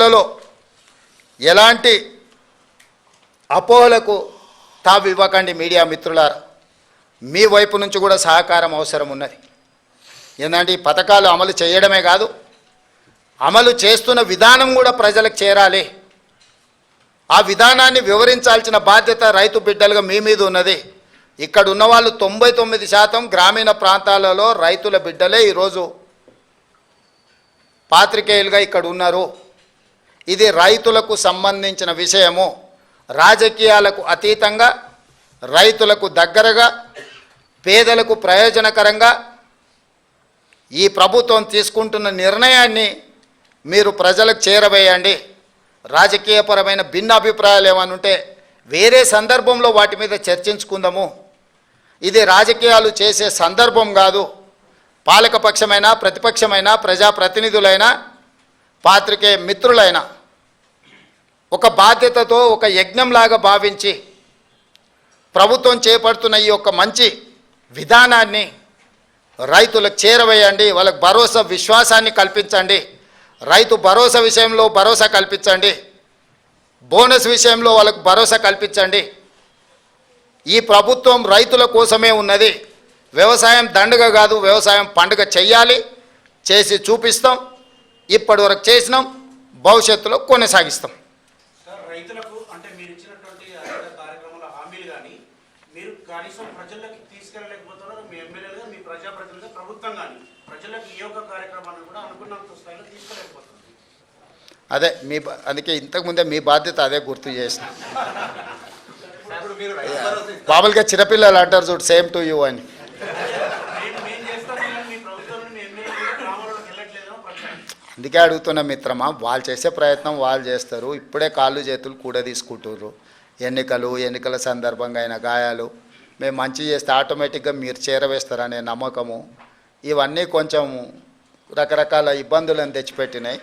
లలో ఎలాంటి అపోహలకు తావివ్వకండి మీడియా మిత్రులారా. మీ వైపు నుంచి కూడా సహకారం అవసరం ఉన్నది. ఏంటంటే ఈ పథకాలు అమలు చేయడమే కాదు, అమలు చేస్తున్న విధానం కూడా ప్రజలకు చేరాలి. ఆ విధానాన్ని వివరించాల్సిన బాధ్యత రైతు బిడ్డలుగా మీ మీద ఉన్నది. ఇక్కడ ఉన్న వాళ్ళు 99% గ్రామీణ ప్రాంతాలలో రైతుల బిడ్డలే ఈరోజు పాత్రికేయులుగా ఇక్కడ ఉన్నారు. ఇది రైతులకు సంబంధించిన విషయము. రాజకీయాలకు అతీతంగా రైతులకు దగ్గరగా పేదలకు ప్రయోజనకరంగా ఈ ప్రభుత్వం తీసుకుంటున్న నిర్ణయాన్ని మీరు ప్రజలకు చేరవేయండి. రాజకీయపరమైన భిన్న అభిప్రాయాలు ఏమైనా ఉంటే వేరే సందర్భంలో వాటి మీద చర్చించుకుందాము. ఇది రాజకీయాలు చేసే సందర్భం కాదు. పాలకపక్షమైనా ప్రతిపక్షమైనా ప్రజాప్రతినిధులైనా పాత్రికేయ మిత్రులైనా ఒక బాధ్యతతో ఒక యజ్ఞంలాగా భావించి ప్రభుత్వం చేపడుతున్న ఈ యొక్క మంచి విధానాన్ని రైతులకు చేరవేయండి. వాళ్ళకు భరోసా విశ్వాసాన్ని కల్పించండి. రైతు భరోసా విషయంలో భరోసా కల్పించండి. బోనస్ విషయంలో వాళ్ళకు భరోసా కల్పించండి. ఈ ప్రభుత్వం రైతుల కోసమే ఉన్నది. వ్యవసాయం దండుగ కాదు, వ్యవసాయం పండుగ చెయ్యాలి. చేసి చూపిస్తాం. ఇప్పటి వరకు చేసినాం, భవిష్యత్తులో కొనసాగిస్తాం. రైతులకు అంటే మీరు ఇచ్చినటువంటి కార్యక్రమాల హామీలు కానీ మీరు కనీసం ప్రజలకు తీసుకెళ్ళలేకపోతున్నారు. మీ ఎమ్మెల్యేలుగా మీ ప్రజాప్రతినిధులుగా ప్రభుత్వం కానీ ప్రజలకు ఈ యొక్క కార్యక్రమాన్ని కూడా అనుకున్నంత స్థాయిలో తీసుకెళ్ళలేకపోతుంది. అదే అందుకే ఇంతకుముందే మీ బాధ్యత అదే గుర్తు చేసిన. మామూలుగా చిన్నపిల్లలు అంటారు చూడు, సేమ్ టు యూ అని. అందుకే అడుగుతున్న మిత్రమా, వాళ్ళు చేసే ప్రయత్నం వాళ్ళు చేస్తారు. ఇప్పుడే కాళ్ళు చేతులు కూడా తీసుకుంటుర్రు. ఎన్నికల సందర్భంగా అయిన గాయాలు మేము మంచి చేస్తే ఆటోమేటిక్గా మీరు చేరవేస్తారనే నమ్మకము, ఇవన్నీ కొంచెం రకరకాల ఇబ్బందులను తెచ్చిపెట్టినాయి.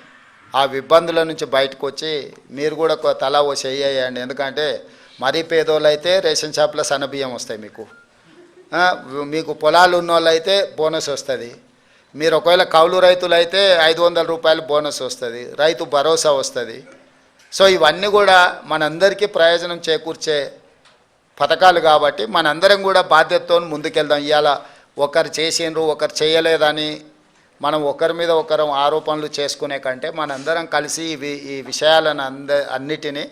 ఆ ఇబ్బందుల నుంచి బయటకు వచ్చి మీరు కూడా తలా ఓ చెయ్యండి. ఎందుకంటే మరీ పేదోళ్ళు అయితే రేషన్ షాప్లో సన్నబియ్యం వస్తాయి. మీకు పొలాలు ఉన్న వాళ్ళు అయితే బోనస్ వస్తుంది. మీరు ఒకవేళ కౌలు రైతులు అయితే 500 రూపాయలు బోనస్ వస్తుంది. రైతు భరోసా వస్తుంది. సో ఇవన్నీ కూడా మనందరికీ ప్రయోజనం చేకూర్చే పథకాలు కాబట్టి మనందరం కూడా బాధ్యతతో ముందుకెళ్దాం. ఇవాళ ఒకరు చేసిండ్రు ఒకరు చేయలేదని మనం ఒకరి మీద ఒకరు ఆరోపణలు చేసుకునే కంటే మనందరం కలిసి ఈ విషయాలను అన్నిటినీ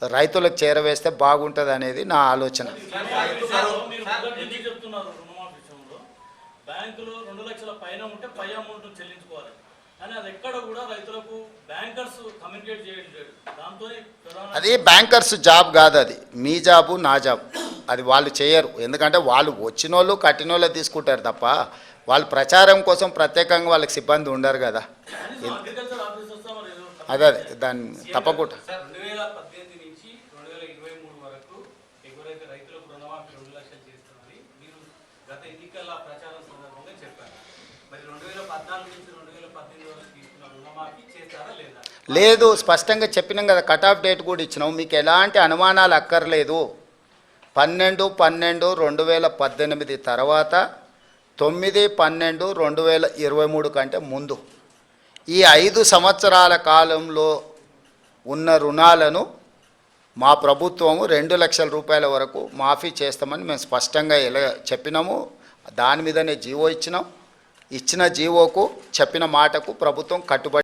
రైతులకు చేరవేస్తే బాగుంటుంది అనేది నా ఆలోచన. బ్యాంకులు 2 లక్షల పైన ఉంటే పై అమౌంట్ చెల్లించుకోవాలి కానీ అది ఎక్కడ కూడా రైతులకు బ్యాంకర్స్ కమ్యూనికేట్ చేయలేదు. దాంతో అది బ్యాంకర్స్ జాబ్ కాదు, అది మీ జాబు నా జాబ్. అది వాళ్ళు చేయరు. ఎందుకంటే వాళ్ళు వచ్చిన వాళ్ళు కట్టిన వాళ్ళే తీసుకుంటారు తప్ప వాళ్ళు ప్రచారం కోసం ప్రత్యేకంగా వాళ్ళకి సిబ్బంది ఉండరు కదా. అదే దాన్ని తప్పకుండా లేదు, స్పష్టంగా చెప్పినాం కదా. కట్ ఆఫ్ డేట్ కూడా ఇచ్చినాం. మీకు ఎలాంటి అనుమానాలు అక్కర్లేదు. 12/12/2018 తర్వాత 9/12/2023 కంటే ముందు ఈ 5 సంవత్సరాల కాలంలో ఉన్న రుణాలను మా ప్రభుత్వము 2 లక్షల రూపాయల వరకు మాఫీ చేస్తామని మేము స్పష్టంగా చెప్పినాము. దాని మీదనే జీవో ఇచ్చినాం. ఇచ్చిన జీవోకు చెప్పిన మాటకు ప్రభుత్వం కట్టుబడి